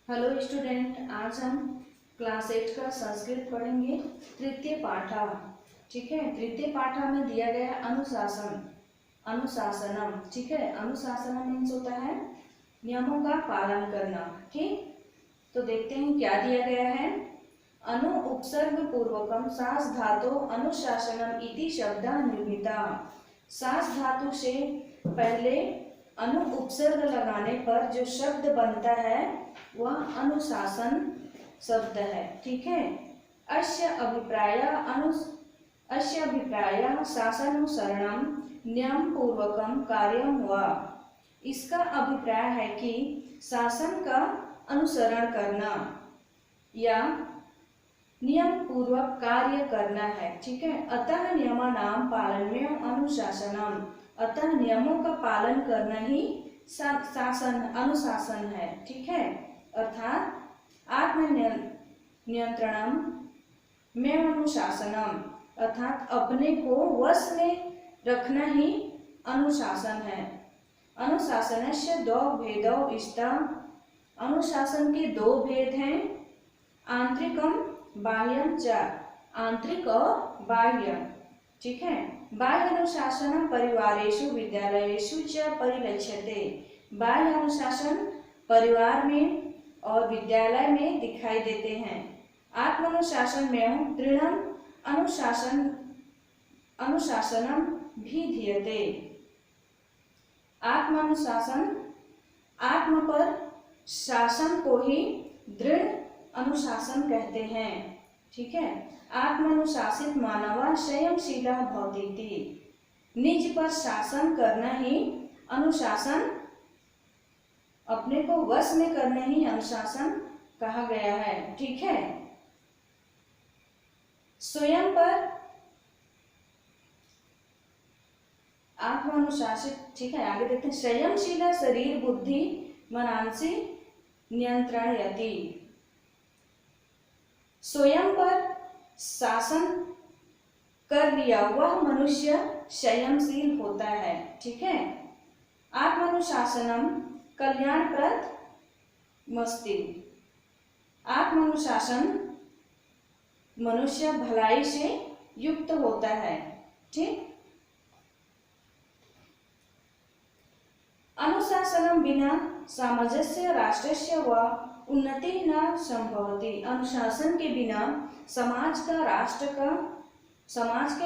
Hello student, आज हम class 8 का संस्कृत पढ़ेंगे। तृतीय पाठा। ठीक है, तृतीय पाठा में दिया गया अनुशासन, अनुशासनम। ठीक है, अनुशासनम मीन्स होता है नियमों का पालन करना। ठीक, तो देखते हैं क्या दिया गया है। अनु उपसर्ग पूर्वकम सास धातु अनुशासनम इति शब्दा निर्मिता। सास धातु से पहले अनु उपसर्ग लगाने पर जो शब्द बनता है वह अनुशासन शब्द है। ठीक है, अस्य अभिप्राय शासनानुसरणम नियम पूर्वकम कार्यम व। इसका अभिप्राय है कि शासन का अनुसरण करना या नियम पूर्वक कार्य करना है। ठीक है, अतः नियमानाम पालनमेव अनुशासनम। अतः नियमों का पालन करना ही शासन अनुशासन है। ठीक है, अर्थात आत्म नियंत्रणम में अनुशासनम, अर्थात अपने को वश में रखना ही अनुशासन है। अनुशासनस्य दो भेदौ इष्टा। अनुशासन के दो भेद हैं, आंतरिकम बाह्यम च। आंतरिक और बाह्य। ठीक है, बाह्य अनुशासन परिवारेषु विद्यालयेषु च परिलक्ष्यते। बाह्य अनुशासन परिवार में और विद्यालय में दिखाई देते हैं। आत्मानुशासन में दृढ़ अनुशासनम भी धीयते। आत्मानुशासन, आत्म पर शासन को ही दृढ़ अनुशासन कहते हैं। ठीक है, आत्मानुशासित मानव संयमशीला भवतीति। निज पर शासन करना ही अनुशासन, अपने को वश में करना ही अनुशासन कहा गया है। ठीक है, स्वयं पर आत्मानुशासित। ठीक है, आगे देखते हैं। संयमशीला शरीर बुद्धि मनांसी नियंत्रणयति। स्वयं पर शासन कर लिया वह मनुष्य संयमशील होता है। ठीक है, आत्मानुशासनम कल्याणप्रद मस्ति। आत्मानुशासन मनुष्य भलाई से युक्त होता है। ठीक, अनुशासनम बिना सामंजस्य राष्ट्रस्य व उन्नति न संभवती। अनुशासन के बिना समाज का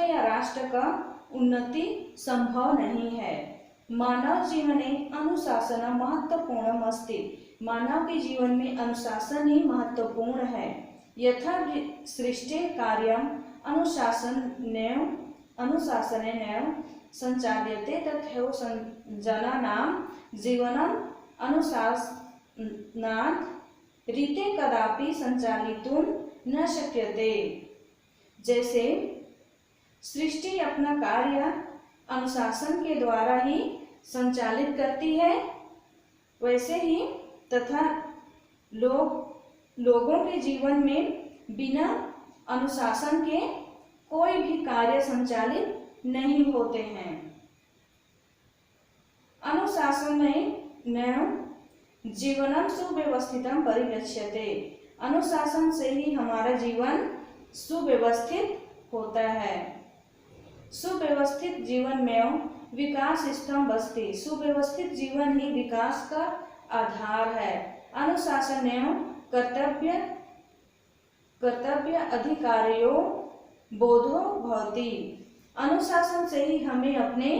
या राष्ट्र का उन्नति संभव नहीं है। मानव जीवने अनुशासन महत्वपूर्ण अस्ति। मानव के जीवन में अनुशासन ही महत्वपूर्ण है। यथा सृष्टि कार्यम अनुशासनेन संचाल्यते तथैव जनानां जीवनम अनुशासनात् रीते कदापि संचालितुं न शक्यते। जैसे सृष्टि अपना कार्य अनुशासन के द्वारा ही संचालित करती है, वैसे ही तथा लोगों के जीवन में बिना अनुशासन के कोई भी कार्य संचालित नहीं होते हैं। अनुशासन में जीवनम सुव्यवस्थितम परिलक्ष्यते। अनुशासन से ही हमारा जीवन सुव्यवस्थित होता है। सुव्यवस्थित जीवन में विकास स्तंभ अस्ति। सुव्यवस्थित जीवन ही विकास का आधार है। अनुशासन कर्तव्य अधिकारियो बोधो भवति। अनुशासन से ही हमें अपने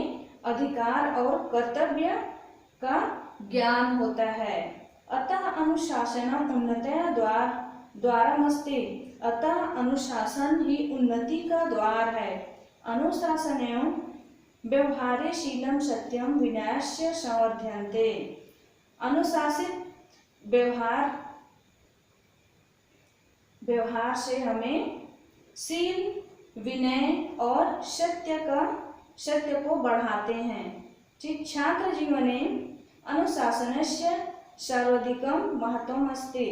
अधिकार और कर्तव्य का ज्ञान होता है। अतः अनुशासनम उन्नतया द्वारमस्ति। अतः अनुशासन ही उन्नति का द्वार है। अनुशासनेन व्यवहारेशीलम सत्यम विनयस्य संवर्धन्ते। अनुशासित व्यवहार से हमें शील, विनय और सत्य को बढ़ाते हैं। ठीक, छात्र जीवने अनुशासनस्य सर्वाधिकम महत्वम अस्ति।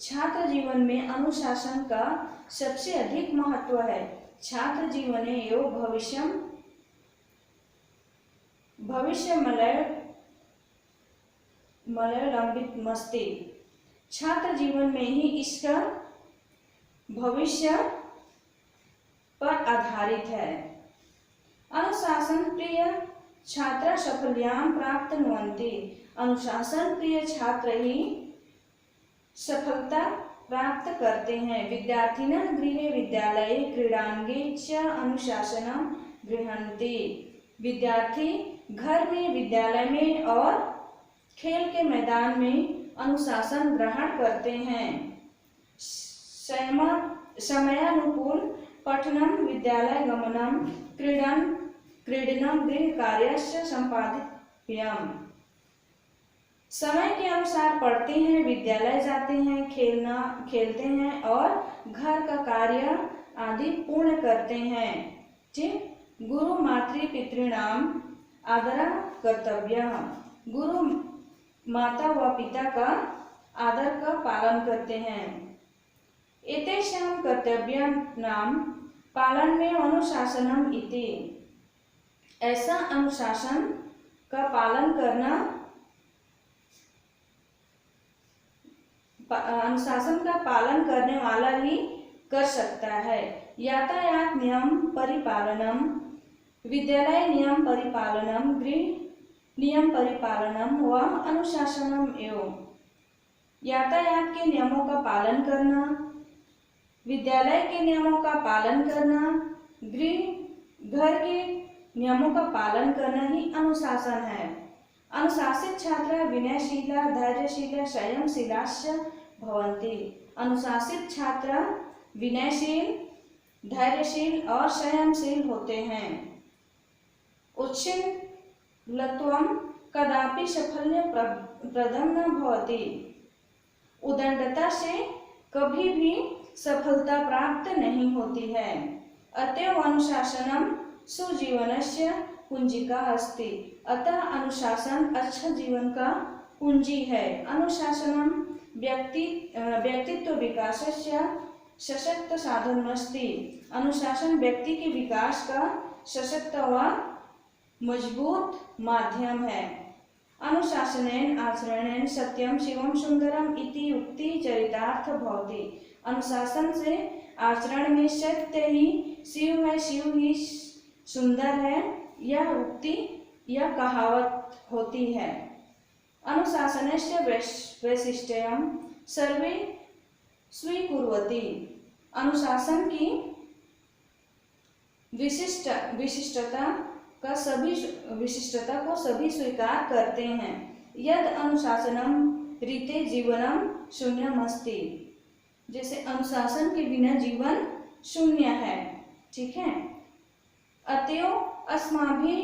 छात्र जीवन में अनुशासन का सबसे अधिक महत्व है। छात्र जीवने एवं भविष्य मलय लंबित मस्ति। छात्र जीवन में ही इसका भविष्य पर आधारित है। अनुशासन प्रिय छात्र सफलतां प्राप्नुवन्ति। अनुशासन प्रिय छात्र ही सफलता प्राप्त करते हैं। विद्यार्थिनः गृहे विद्यालये क्रीडांगणे च अनुशासनं गृह्णन्ति। विद्यार्थी घर में, विद्यालय में और खेल के मैदान में अनुशासन ग्रहण करते हैं। समयानुकूल पठनं, विद्यालय गमनं, क्रीडनं गृहकार्यस्य सम्पादनीयम्। समय के अनुसार पढ़ते हैं, विद्यालय जाते हैं, खेलते हैं और घर का कार्य आदि पूर्ण करते हैं। ठीक। गुरु मातृपितॄणाम आदरः कर्तव्यः। गुरु माता व पिता का आदर का पालन करते हैं। एतेषां कर्तव्यानां पालन में अनुशासनम इति। ऐसा अनुशासन का पालन करना, अनुशासन का पालन करने वाला ही कर सकता है। यातायात नियम परिपालनम, विद्यालय नियम परिपालनम, गृह नियम परिपालनम व अनुशासनम एवं। यातायात के नियमों का पालन करना, विद्यालय के नियमों का पालन करना, घर के नियमों का पालन करना ही अनुशासन है। अनुशासित छात्र विनयशीला धैर्यशीला संयमशीलाश्च भवन्ति। अनुशासित छात्र विनयशील, धैर्यशील और संयमशील होते हैं। उच्छृंखलत्वं कदापि साफल्यप्रदं न भवति। उद्दंडता से कभी भी सफलता प्राप्त नहीं होती है। अतएव अनुशासनम सुजीवनस्य कुंजिका अस्ति। अतः अनुशासन अच्छा जीवन का कुंजी है। अनुशासनम व्यक्तित्व विकासस्य सशक्त साधनमस्ति। अनुशासन व्यक्ति के विकास का सशक्त व मजबूत माध्यम है। अनुशासनेन आचरणेन सत्यम शिवम सुंदरम इति उक्ति चरितार्थ भवति। अनुशासन से आचरण में सत्य ही शिव है, शिव ही सुंदर है, यह उक्ति या कहावत होती है। अनुशासनस्य वैशिष्ट्यं सर्वे स्वीकुर्वन्ति। अनुशासन की विशिष्टता को सभी स्वीकार करते हैं। यद अनुशासनम रीते जीवनम शून्यमस्ति। जैसे अनुशासन के बिना जीवन शून्य है। ठीक है। अतएव अस्माभिः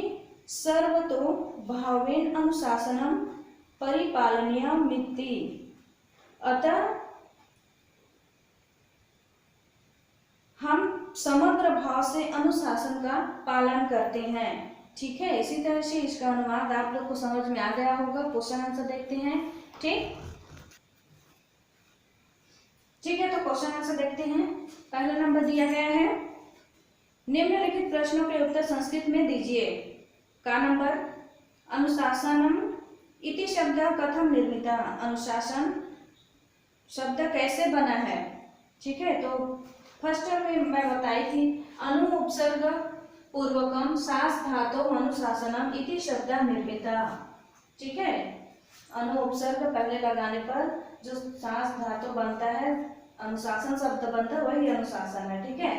सर्वतो भावेन अनुशासनम परिपालनीयमिति। अतः हम समग्र भाव से अनुशासन का पालन करते हैं। ठीक है। इसी तरह से इसका अनुवाद आप लोग को समझ में आ गया होगा। क्वेश्चन आंसर देखते हैं। ठीक है। तो क्वेश्चन आंसर देखते हैं। पहला नंबर दिया गया है, निम्नलिखित प्रश्नों के उत्तर संस्कृत में दीजिए। का नंबर, अनुशासनम इति शब्द कथम निर्मिता। अनुशासन शब्द कैसे बना है। ठीक है। तो फर्स्ट में मैं बताई थी, अनु उपसर्ग पूर्वकम सास धातु अनुशासनम इति शब्द निर्मिता। ठीक है। अनु उपसर्ग पहले लगाने पर जो सास धातु बनता है, अनुशासन शब्द बनता है, वही अनुशासन है। ठीक है।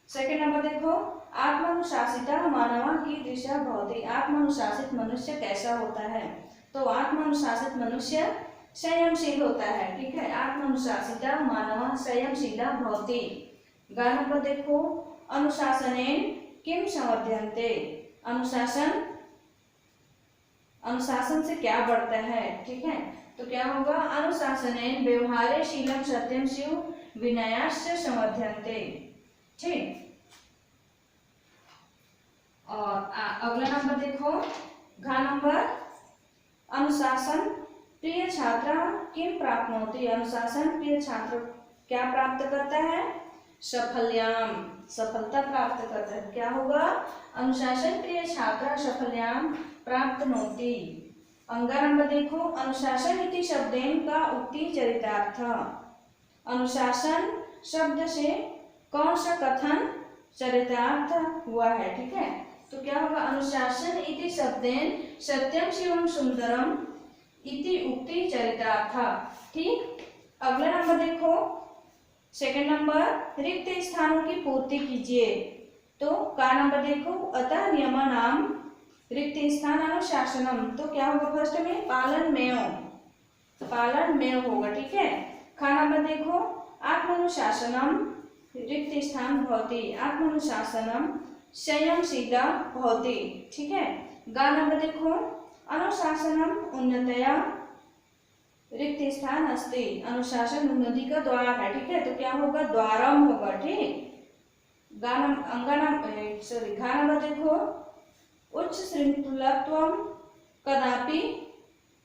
सेकंड नंबर देखो, आत्मानुशासिता मानवा की दृशा भवति। आत्मानुशासित मनुष्य कैसा होता है। तो आत्मानुशासित मनुष्य संयमशील होता है। ठीक है। आत्मानुशासिता मानवा संयमशीला भवति। गा नंबर देखो, अनुशासनेन किम समध्यन्ते। अनुशासन से क्या बढ़ता है। ठीक है। तो क्या होगा, अनुशासनेन व्यवहारे शीलम सत्यम शिव विनयास्य समध्यन्ते। ठीक। और अगला नंबर देखो, घ नंबर, अनुशासन प्रिय छात्र किम प्राप्नोति। अनुशासन प्रिय छात्र क्या प्राप्त करता है, सफल्याम, सफलता प्राप्त करता है। क्या होगा, अनुशासन प्रिय छात्र सफल्याम प्राप्नोति। अंगा नंबर देखो, अनुशासन इति शब्देन का उक्ति चरितार्थ। अनुशासन शब्द से कौन सा कथन चरितार्थ हुआ है, ठीक है। तो क्या होगा, अनुशासन इति शब्देन सत्यम शिवम सुंदरम इति उक्ति चरितार्थ। ठीक, अगला नंबर देखो, सेकंड नंबर, रिक्त स्थानों की पूर्ति कीजिए। तो का नंबर देखो, अतः नियमानाम रिक्त स्थान अनुशासनम। तो क्या होगा, फर्स्ट में पालन में होगा, ठीक है। खा नंबर देखो, आत्मानुशासनम रिक्त स्थान भवति, आत्मानुशासनम संयमशीला भवति, ठीक है। गा नंबर देखो, अनुशासनम उन्नतया रिक्त स्थान अस्ति, अनुशासन उन्नति का द्वार है, ठीक है। तो क्या होगा, द्वारम होगा, ठीक। घा नंबर देखो, उच्च श्रृंखलत्वम कदापि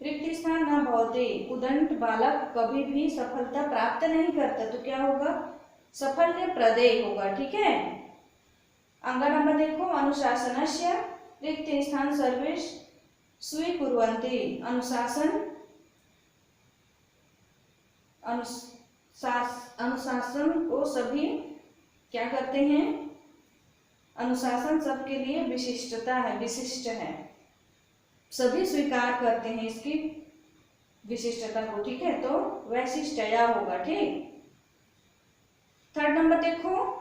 रिक्त स्थान न भवति, उदंड बालक कभी भी सफलता प्राप्त नहीं करता। तो क्या होगा, सफल्य प्रदेय होगा, ठीक है। अंगा नंबर देखो, अनुशासनस्य रिक्त स्थान सर्वे स्वीकुर्वन्ति, अनुशासन को सभी क्या करते हैं, अनुशासन सबके लिए विशिष्ट है, सभी स्वीकार करते हैं इसकी विशिष्टता को, ठीक है। तो वैशिष्टया होगा, ठीक। थर्ड नंबर देखो,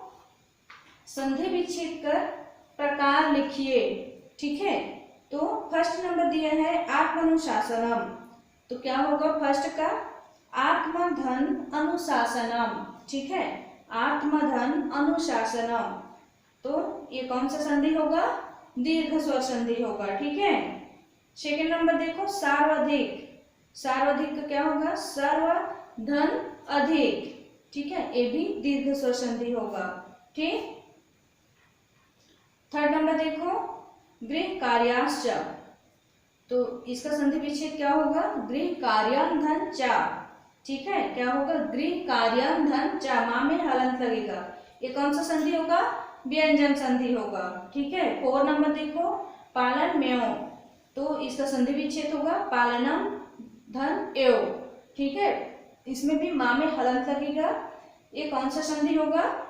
संधि विच्छेद कर प्रकार लिखिए, ठीक है। तो फर्स्ट नंबर दिया है आत्मानुशासनम। तो क्या होगा, फर्स्ट का आत्मधन अनुशासनम, ठीक है, आत्मधन अनुशासनम। तो ये कौन सा संधि होगा, दीर्घ स्वर संधि होगा, ठीक है। सेकंड नंबर देखो, सार्वधिक, सार्वधिक का क्या होगा, सर्वधन अधिक, ठीक है, ये भी दीर्घ स्वर संधि होगा, ठीक। थर्ड नंबर देखो, गृह कार्याश्च। तो इसका संधि विच्छेद क्या होगा, गृह कार्यान धन चा, ठीक है। क्या होगा, गृह कार्यान धन चा, माँ में हलंत लगेगा। ये कौन सा संधि होगा, व्यंजन संधि होगा, ठीक है। फोर नंबर देखो, पालन मेय। तो इसका संधि विच्छेद होगा पालनम धन एव, ठीक है। इसमें भी माँ में हलंत लगेगा। ये कौन सा संधि होगा,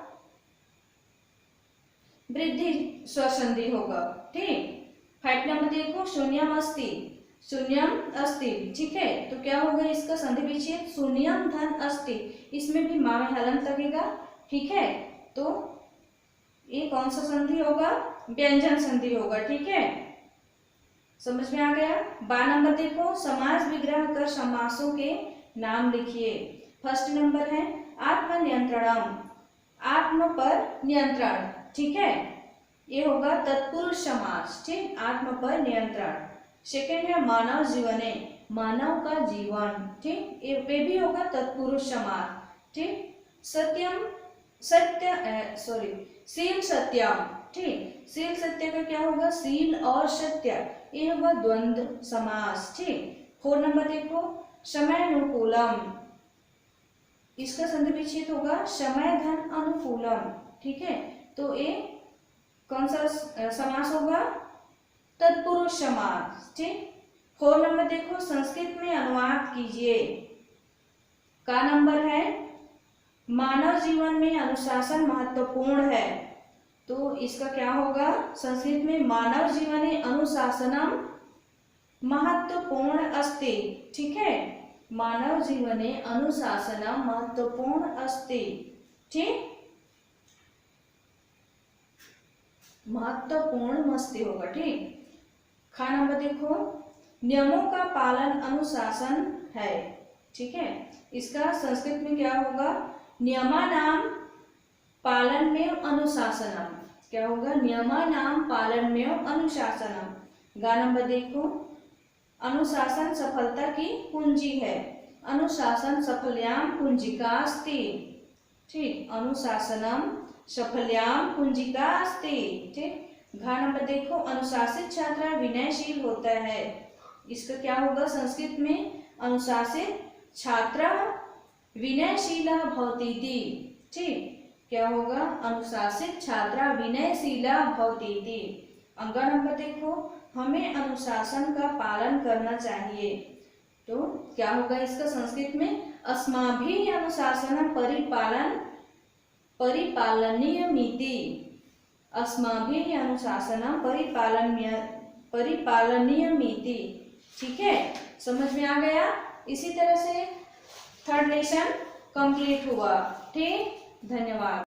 वृद्धि स्वर संधि होगा, ठीक। फाइव नंबर देखो, शून्यम अस्ति, शून्यम अस्ति, ठीक है। तो क्या होगा, इसका संधि विच्छेद शून्यम धन अस्ति, इसमें भी माँ में हलंत लगेगा, ठीक है। तो ये कौन सा संधि होगा, व्यंजन संधि होगा, ठीक है। समझ में आ गया। 12 नंबर देखो, समास विग्रह कर समासों के नाम लिखिए। फर्स्ट नंबर है आत्मनियंत्रणम, आत्म पर नियंत्रण, ठीक है, ये होगा तत्पुरुष समास, ठीक, आत्म पर नियंत्रण। सेकेंड है मानव जीवने, मानव का जीवन, ठीक, ये भी होगा तत्पुरुष समास, ठीक। सत्यम शील सत्यम, ठीक, शील सत्य का क्या होगा, शील और सत्य, ये होगा द्वंद्व समास, ठीक। 4 नंबर देखो, समयानुकूलम, इसका संधि विच्छेद होगा समय धन अनुकूलम, ठीक है। तो ये कौन सा समास होगा, तत्पुरुष समास, ठीक। 4 नंबर देखो, संस्कृत में अनुवाद कीजिए। का नंबर है, मानव जीवन में अनुशासन महत्वपूर्ण है। तो इसका क्या होगा, संस्कृत में मानव जीवने अनुशासनम महत्वपूर्ण अस्ति, ठीक है, मानव जीवने अनुशासनम महत्वपूर्ण अस्ति, ठीक, महत्वपूर्ण मस्ती होगा, ठीक। खा नंबर देखो, नियमों का पालन अनुशासन है, ठीक है। इसका संस्कृत में क्या होगा, नियमानाम पालन में अनुशासनम, क्या होगा, नियमानाम पालन में अनुशासनम। गा नंबर देखो, अनुशासन सफलता की कुंजी है, अनुशासन सफल्याम कुंजिकास्ति, ठीक, अनुशासनम सफल्याम कुंजिकास्ति, ठीक। घा नंबर देखो, अनुशासित छात्र विनयशील होता है। इसका क्या होगा, संस्कृत में अनुशासित छात्र विनयशीला भवतीति, ठीक, क्या होगा, अनुशासित छात्रा विनयशीला भवतीति। अंगा नंबर देखो, हमें अनुशासन का पालन करना चाहिए। तो क्या होगा इसका संस्कृत में? अस्माभिः अनुशासनं परिपालनीयमिति। अस्माभिः अनुशासनं परिपालनीयमिति। ठीक है, समझ में आ गया। इसी तरह से थर्ड लेसन कंप्लीट हुआ। ठीक, धन्यवाद।